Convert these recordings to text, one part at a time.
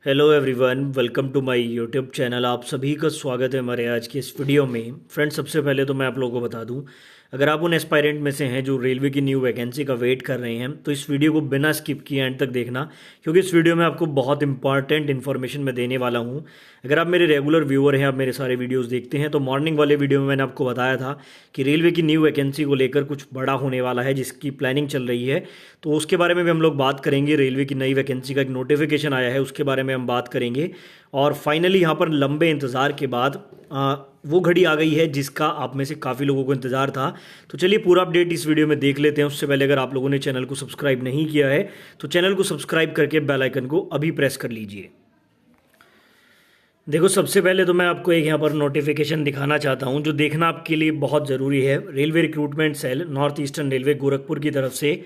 Hello everyone, welcome to my YouTube channel. आप सभी का स्वागत है हमारे आज की इस वीडियो में। फ्रेंड्स, सबसे पहले तो मैं आप लोगों को बता दूं, अगर आप उन एस्पायरेंट में से हैं जो रेलवे की न्यू वैकेंसी का वेट कर रहे हैं तो इस वीडियो को बिना स्किप किए एंड तक देखना, क्योंकि इस वीडियो में आपको बहुत इंपॉर्टेंट इन्फॉर्मेशन मैं देने वाला हूं। अगर आप मेरे रेगुलर व्यूअर हैं, आप मेरे सारे वीडियोज़ देखते हैं, तो मॉर्निंग वाले वीडियो में मैंने आपको बताया था कि रेलवे की न्यू वैकेंसी को लेकर कुछ बड़ा होने वाला है जिसकी प्लानिंग चल रही है। तो उसके बारे में भी हम लोग बात करेंगे। रेलवे की नई वैकेंसी का एक नोटिफिकेशन आया है, उसके बारे में हम बात करेंगे। और फाइनली यहाँ पर लंबे इंतज़ार के बाद वो घड़ी आ गई है जिसका आप में से काफ़ी लोगों को इंतज़ार था। तो चलिए पूरा अपडेट इस वीडियो में देख लेते हैं। उससे पहले अगर आप लोगों ने चैनल को सब्सक्राइब नहीं किया है तो चैनल को सब्सक्राइब करके बेल आइकन को अभी प्रेस कर लीजिए। देखो, सबसे पहले तो मैं आपको एक यहाँ पर नोटिफिकेशन दिखाना चाहता हूँ जो देखना आपके लिए बहुत ज़रूरी है। Railway recruitment cell, north eastern railway Gorakhpur की तरफ से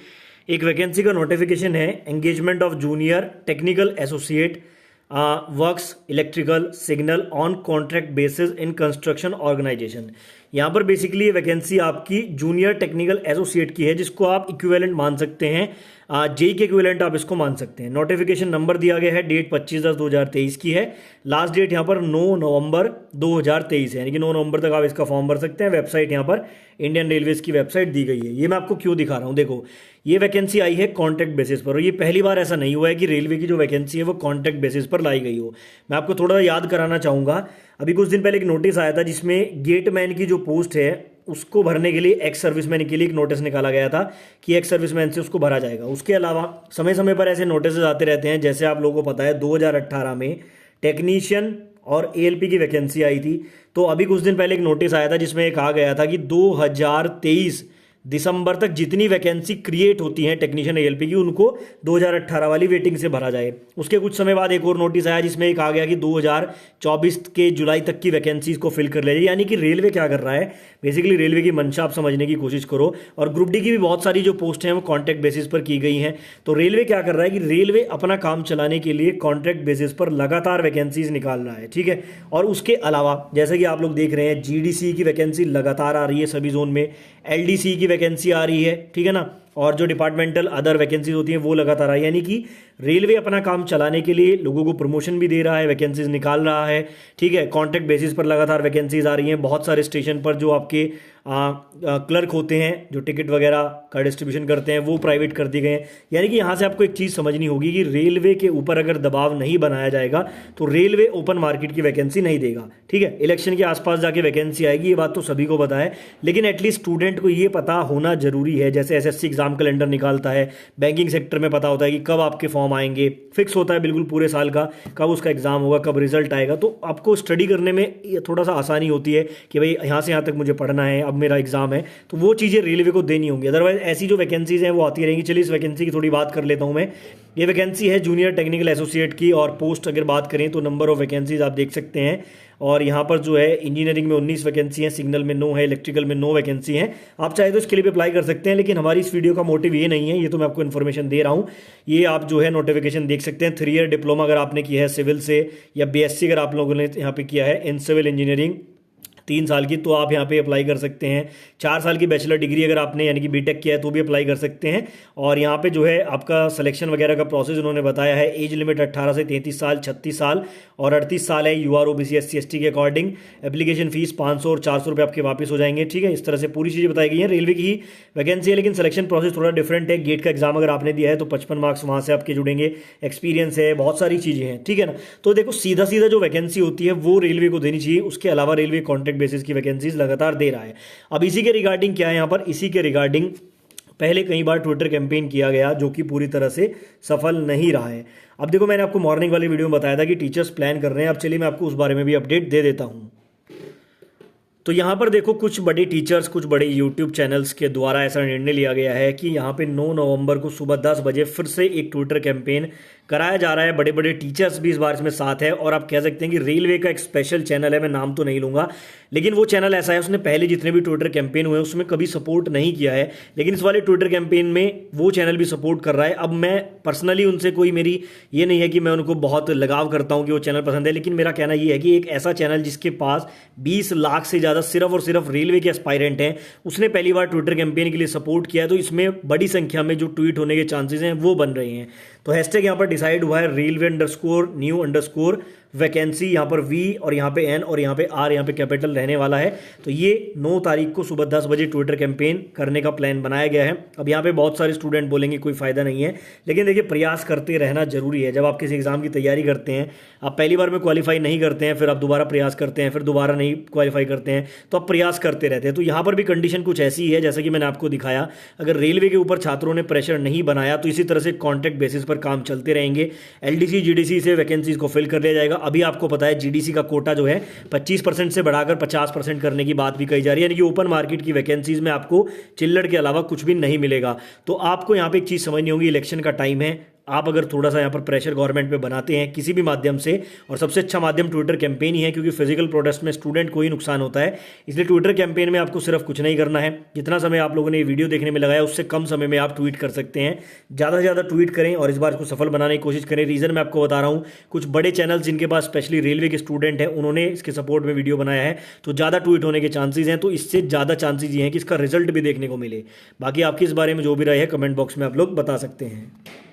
एक वैकेंसी का नोटिफिकेशन है। Engagement of junior technical associate works electrical signal on contract basis in construction organisation. यहाँ पर बेसिकली ये वैकेंसी आपकी जूनियर टेक्निकल एसोसिएट की है, जिसको आप इक्विवेलेंट मान सकते हैं, जेई के इक्विवेलेंट आप इसको मान सकते हैं। नोटिफिकेशन नंबर दिया गया है, डेट 25/10/2023 की है। लास्ट डेट यहाँ पर 9 नवंबर 2023 है, यानी कि 9 नवंबर तक आप इसका फॉर्म भर सकते हैं। वेबसाइट यहाँ पर इंडियन रेलवेज की वेबसाइट दी गई है। ये मैं आपको क्यों दिखा रहा हूँ, देखो ये वैकेंसी आई है कॉन्ट्रैक्ट बेसिस पर, और ये पहली बार ऐसा नहीं हुआ है कि रेलवे की जो वैकेंसी है वो कॉन्ट्रैक्ट बेसिस पर लाई गई हो। मैं आपको थोड़ा याद कराना चाहूँगा, अभी कुछ दिन पहले एक नोटिस आया था जिसमें गेटमैन की जो पोस्ट है उसको भरने के लिए एक्स सर्विसमैन के लिए एक नोटिस निकाला गया था कि एक्स सर्विसमैन से उसको भरा जाएगा। उसके अलावा समय समय पर ऐसे नोटिस आते रहते हैं। जैसे आप लोगों को पता है 2018 में टेक्नीशियन और एएलपी की वैकेंसी आई थी। तो अभी कुछ दिन पहले एक नोटिस आया था जिसमें कहा गया था कि 2023 दिसंबर तक जितनी वैकेंसी क्रिएट होती हैं टेक्नीशियन एएलपी की, उनको 2018 वाली वेटिंग से भरा जाए। उसके कुछ समय बाद एक और नोटिस आया जिसमें कहा गया कि 2024 के जुलाई तक की वैकेंसीज को फिल कर ले जाए। यानी कि रेलवे क्या कर रहा है, बेसिकली रेलवे की मंशा आप समझने की कोशिश करो। और ग्रुप डी की भी बहुत सारी जो पोस्ट हैं वो कॉन्ट्रैक्ट बेसिस पर की गई हैं। तो रेलवे क्या कर रहा है कि रेलवे अपना काम चलाने के लिए कॉन्ट्रैक्ट बेसिस पर लगातार वैकेंसीज निकाल रहा है, ठीक है। और उसके अलावा जैसे कि आप लोग देख रहे हैं, जीडीसी की वैकेंसी लगातार आ रही है सभी जोन में, एलडीसी की वैकेंसी आ रही है, ठीक है ना। और जो डिपार्टमेंटल अदर वैकेंसीज होती हैं वो लगातार आ रही है। यानी कि रेलवे अपना काम चलाने के लिए लोगों को प्रमोशन भी दे रहा है, वैकेंसीज निकाल रहा है, ठीक है। कॉन्ट्रैक्ट बेसिस पर लगातार वैकेंसीज आ रही हैं। बहुत सारे स्टेशन पर जो आपके क्लर्क होते हैं, जो टिकट वगैरह का डिस्ट्रीब्यूशन करते हैं, वो प्राइवेट कर दिए गए हैं। यानी कि यहाँ से आपको एक चीज़ समझनी होगी कि रेलवे के ऊपर अगर दबाव नहीं बनाया जाएगा तो रेलवे ओपन मार्केट की वैकेंसी नहीं देगा, ठीक है। इलेक्शन के आसपास जाके वैकेंसी आएगी, ये बात तो सभी को पता है, लेकिन एटलीस्ट स्टूडेंट को ये पता होना जरूरी है। जैसे एसएससी एग्जाम कैलेंडर निकालता है, बैंकिंग सेक्टर में पता होता है कि कब आपके फॉर्म आएंगे, फिक्स होता है बिल्कुल पूरे साल का, कब उसका एग्जाम होगा, कब रिजल्ट आएगा। तो आपको स्टडी करने में थोड़ा सा आसानी होती है कि भाई यहाँ से यहाँ तक मुझे पढ़ना है, अब मेरा एग्जाम है। तो वो चीज़ें रेलवे को देनी होंगी, अदरवाइज ऐसी जो वैकेंसीज हैं वो आती रहेंगी। चलिए इस वैकेंसी की थोड़ी बात कर लेता हूँ मैं। ये वैकेंसी है जूनियर टेक्निकल एसोसिएट की, और पोस्ट अगर बात करें तो नंबर ऑफ वैकेंसीज आप देख सकते हैं। और यहाँ पर जो है इंजीनियरिंग में 19 वैकेंसी हैं, सिग्नल में 9 है, इलेक्ट्रिकल में 9 वैकेंसी हैं। आप चाहे तो इसके लिए भी अप्लाई कर सकते हैं, लेकिन हमारी इस वीडियो का मोटिव ये नहीं है, ये तो मैं आपको इन्फॉर्मेशन दे रहा हूँ। ये आप जो है नोटिफिकेशन देख सकते हैं। 3 ईयर डिप्लोमा अगर आपने किया है सिविल से, या बीएससी अगर आप लोगों ने यहाँ पे किया है इन सिविल इंजीनियरिंग 3 साल की, तो आप यहाँ पे अप्लाई कर सकते हैं। 4 साल की बैचलर डिग्री अगर आपने यानी कि बीटेक किया है तो भी अप्लाई कर सकते हैं। और यहाँ पे जो है आपका सिलेक्शन वगैरह का प्रोसेस उन्होंने बताया है। एज लिमिट 18 से 33 साल, 36 साल और 38 साल है यूआर ओबीसी एससी एसटी के अकॉर्डिंग। एप्लीकेशन फीस 500 और 400 रुपये आपके वापस हो जाएंगे, ठीक है। इस तरह से पूरी चीज़ें बताई गई हैं। रेलवे की ही वैकेंसी है, लेकिन सिलेक्शन प्रोसेस थोड़ा डिफरेंट है। गेट का एग्जाम अगर आपने दिया है तो 55 मार्क्स वहाँ से आपके जुड़ेंगे, एक्सपीरियंस है, बहुत सारी चीज़ें हैं, ठीक है ना। तो देखो सीधा सीधा जो वैकेंसी होती है वो रेलवे को देनी चाहिए। उसके अलावा रेलवे कॉन्ट्रैक्ट बेसिस की वैकेंसी लगातार दे रहा है। अब इसी के रिगार्डिंग क्या है यहाँ पर, इसी के रिगार्डिंग पहले कई बार ट्विटर कैंपेन किया गया जो कि पूरी तरह से सफल नहीं रहा है। अब देखो, मैंने आपको मॉर्निंग वाली वीडियो में बताया था कि टीचर्स प्लान कर रहे हैं। अब चलिए मैं आपको उस बारे में भी अपडेट दे देता हूँ। तो यहाँ पर देखो, कुछ बड़े टीचर्स, कुछ बड़े यूट्यूब चैनल्स के द्वारा ऐसा निर्णय लिया गया है कि यहाँ पे 9 नवंबर को सुबह 10 बजे फिर से एक ट्विटर कैंपेन कराया जा रहा है। बड़े बड़े टीचर्स भी इस बार इसमें साथ है, और आप कह सकते हैं कि रेलवे का एक स्पेशल चैनल है, मैं नाम तो नहीं लूँगा, लेकिन वो चैनल ऐसा है, उसने पहले जितने भी ट्विटर कैंपेन हुए उसमें कभी सपोर्ट नहीं किया है, लेकिन इस वाले ट्विटर कैंपेन में वो चैनल भी सपोर्ट कर रहा है। अब मैं पर्सनली उनसे कोई मेरी ये नहीं है कि मैं उनको बहुत लगाव करता हूँ कि वो चैनल पसंद है, लेकिन मेरा कहना ये है कि एक ऐसा चैनल जिसके पास 20 लाख से ज़्यादा सिर्फ और सिर्फ रेलवे के एस्पायरेंट हैं, उसने पहली बार ट्विटर कैंपेन के लिए सपोर्ट किया है, तो इसमें बड़ी संख्या में जो ट्वीट होने के चांसेस हैं वो बन रहे हैं। तो हैशटैग यहाँ पर डिसाइड हुआ है railway underscore new underscore vacancy, यहाँ पर वी और यहाँ पे एन और यहाँ पे आर, यहाँ पे कैपिटल रहने वाला है। तो ये 9 तारीख को सुबह 10 बजे ट्विटर कैंपेन करने का प्लान बनाया गया है। अब यहाँ पे बहुत सारे स्टूडेंट बोलेंगे कोई फायदा नहीं है, लेकिन देखिए प्रयास करते रहना जरूरी है। जब आप किसी एग्जाम की तैयारी करते हैं, आप पहली बार में क्वालिफाई नहीं करते हैं, फिर आप दोबारा प्रयास करते हैं, फिर दोबारा नहीं क्वालिफाई करते हैं, तो आप प्रयास करते रहते हैं। तो यहाँ पर भी कंडीशन कुछ ऐसी है जैसा कि मैंने आपको दिखाया, अगर रेलवे के ऊपर छात्रों ने प्रेशर नहीं बनाया तो इसी तरह से कॉन्ट्रैक्ट बेसिस पर काम चलते रहेंगे। एलडीसी जीडीसी से वैकेंसीज को फिल कर लिया जाएगा। अभी आपको पता है जीडीसी का कोटा जो है 25% से बढ़ाकर 50% करने की बात भी कही जा रही है, यानी कि ओपन मार्केट की वैकेंसीज में आपको चिल्लड़ के अलावा कुछ भी नहीं मिलेगा। तो आपको यहाँ पे एक चीज़ समझनी होगी, इलेक्शन का टाइम है। आप अगर थोड़ा सा यहाँ पर प्रेशर गवर्नमेंट पे बनाते हैं किसी भी माध्यम से, और सबसे अच्छा माध्यम ट्विटर कैंपेन ही है, क्योंकि फिजिकल प्रोटेस्ट में स्टूडेंट को ही नुकसान होता है। इसलिए ट्विटर कैंपेन में आपको सिर्फ कुछ नहीं करना है, जितना समय आप लोगों ने ये वीडियो देखने में लगाया उससे कम समय में आप ट्वीट कर सकते हैं। ज़्यादा से ज़्यादा ट्वीट करें और इस बार इसको सफल बनाने की कोशिश करें। रीज़न मैं आपको बता रहा हूँ, कुछ बड़े चैनल जिनके पास स्पेशली रेलवे के स्टूडेंट हैं, उन्होंने इसके सपोर्ट में वीडियो बनाया है, तो ज़्यादा ट्वीट होने के चांसेज हैं। तो इससे ज़्यादा चांसेज ये हैं कि इसका रिजल्ट भी देखने को मिले। बाकी आपकी इस बारे में जो भी राय है कमेंट बॉक्स में आप लोग बता सकते हैं।